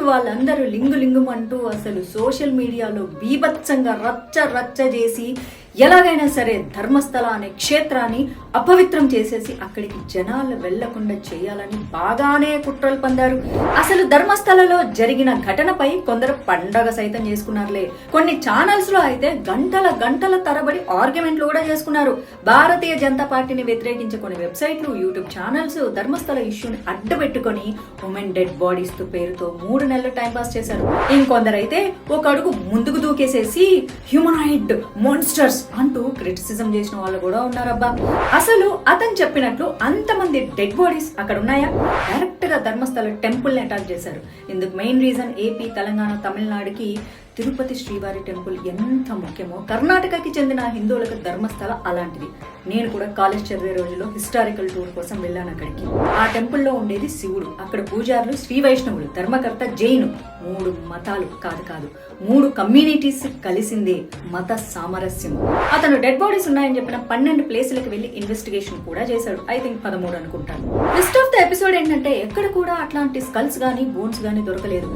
వాళ్ళందరూ లింగుమంటూ అసలు సోషల్ మీడియాలో బీభత్సంగా రచ్చ చేసి ఎలాగైనా సరే ధర్మస్థల అనే క్షేత్రాన్ని అపవిత్రం చేసేసి అక్కడికి జనాలు వెళ్లకుండా చేయాలని బాగానే కుట్రలు పందారు. అసలు ధర్మస్థలలో జరిగిన ఘటనపై కొందరు పండగ సైతం చేసుకున్నారులే. కొన్ని ఛానల్స్ లో అయితే గంటల తరబడి ఆర్గ్యుమెంట్లు కూడా చేసుకున్నారు. భారతీయ జనతా పార్టీని వ్యతిరేకించే కొన్ని వెబ్సైట్లు, యూట్యూబ్ ఛానల్స్ ధర్మస్థల ఇష్యూని అడ్డుపెట్టుకొని ఉమెన్ డెడ్ బాడీస్ పేరుతో 3 నెలలు టైం పాస్ చేశారు. ఇంకొందరైతే ఒక అడుగు ముందుకు దూకేసేసి హ్యూమనాయిడ్ మాన్స్టర్స్ అంటూ క్రిటిసిజం చేసిన వాళ్ళు కూడా ఉన్నారబ్బా. అసలు అతను చెప్పినట్లు అంతమంది డెడ్ బాడీస్ అక్కడ ఉన్నాయా? డైరెక్ట్ గా ధర్మస్థల టెంపుల్ ని అటాక్ చేశారు. ఇందుకు మెయిన్ రీజన్ ఏపీ, తెలంగాణ, తమిళనాడుకి తిరుపతి శ్రీవారి టెంపుల్ ఎంత ముఖ్యమో కర్ణాటకకి చెందిన హిందువులకు ధర్మస్థల అలాంటిది. నేను కూడా కాలేజ్ చదివే రోజుల్లో హిస్టారికల్ టూర్ కోసం వెళ్ళాను అక్కడికి. ఆ టెంపుల్లో ఉండేది శివుడు, అక్కడ పూజారులు శ్రీ వైష్ణవులు, ధర్మకర్త జైను. 3 మతాలు కాదు 3 కమ్యూనిటీస్ కలిసిందే మత సామరస్యం. అతను డెడ్ బాడీస్ ఉన్నాయని చెప్పిన 12 ప్లేసులకు వెళ్లి ఇన్వెస్టిగేషన్ కూడా చేశాడు. ఐ థింక్ 13 అనుకుంటాను. ట్విస్ట్ ఆఫ్ ద ఎపిసోడ్ ఏంటంటే ఎక్కడ కూడా అట్లాంటి స్కల్స్ గానీ బోన్స్ గానీ దొరకలేదు.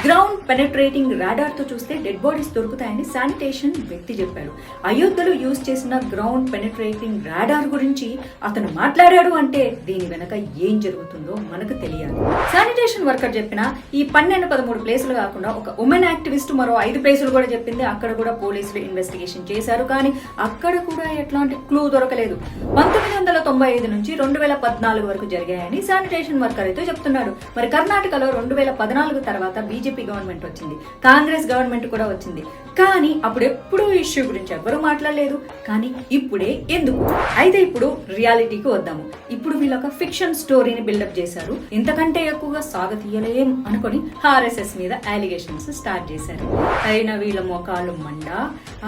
గ్రౌండ్ పెనట్రేటింగ్ రాడార్ తో చూస్తే డెడ్ బాడీస్ దొరుకుతాయని శానిటేషన్ వ్యక్తి చెప్పారు. అయోధ్యలో యూజ్ చేసిన గ్రౌండ్ పెనట్రేటింగ్ రాడార్ గురించి అతను మాట్లాడాడు అంటే దీని వెనక ఏం జరుగుతుందో మనకు తెలియాలి. శానిటేషన్ వర్కర్ చెప్పిన ఈ 12-13 ప్లేసులు కాకుండా ఒక ఉమెన్ యాక్టివిస్ట్ మరో 5 ప్లేసులు కూడా చెప్పింది. అక్కడ కూడా పోలీసులు ఇన్వెస్టిగేషన్ చేశారు, కానీ అక్కడ కూడా ఎట్లాంటి క్లూ దొరకలేదు. 1995 నుంచి 2014 వరకు జరిగాయని శానిటేషన్ వర్కర్ అయితే చెప్తున్నాడు. మరి కర్ణాటకలో 2014 తర్వాత బీజేపీ గవర్నమెంట్ వచ్చింది, కాంగ్రెస్ గవర్నమెంట్ కూడా వచ్చింది, కానీ అప్పుడెప్పుడూ ఇష్యూ గురించి ఎవ్వరూ మాట్లాడలేదు. కానీ ఇప్పుడే ఎందుకు? అయితే ఇప్పుడు రియాలిటీకి వద్దాము. ఇప్పుడు వీళ్ళొక ఫిక్షన్ స్టోరీని బిల్డప్ చేశారు. ఇంతకంటే ఎక్కువగా సాగతీయలేం అనుకుని ఆర్ఎస్ఎస్ మీద అలిగేషన్స్ స్టార్ట్ చేశారు. అయినా వీళ్ళ మోకాలు మండ.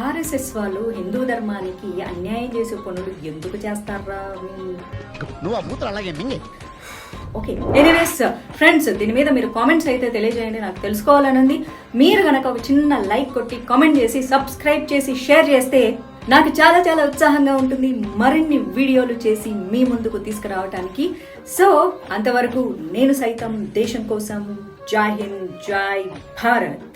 ఆర్ఎస్ఎస్ వాళ్ళు హిందూ ధర్మానికి అన్యాయం చేసే పనులు ఎందుకు చేస్తారా? ఓకే, ఎనీవేస్ ఫ్రెండ్స్, దీని మీద మీరు కామెంట్స్ అయితే తెలియజేయండి, నాకు తెలుసుకోవాలనుంది. మీరు గనక ఒక చిన్న లైక్ కొట్టి కామెంట్ చేసి సబ్స్క్రైబ్ చేసి షేర్ చేస్తే నాకు చాలా ఉత్సాహంగా ఉంటుంది మరిన్ని వీడియోలు చేసి మీ ముందుకు తీసుకురావటానికి. సో అంతవరకు నేను సైతం దేశం కోసం జై హింద్, జై భారత్.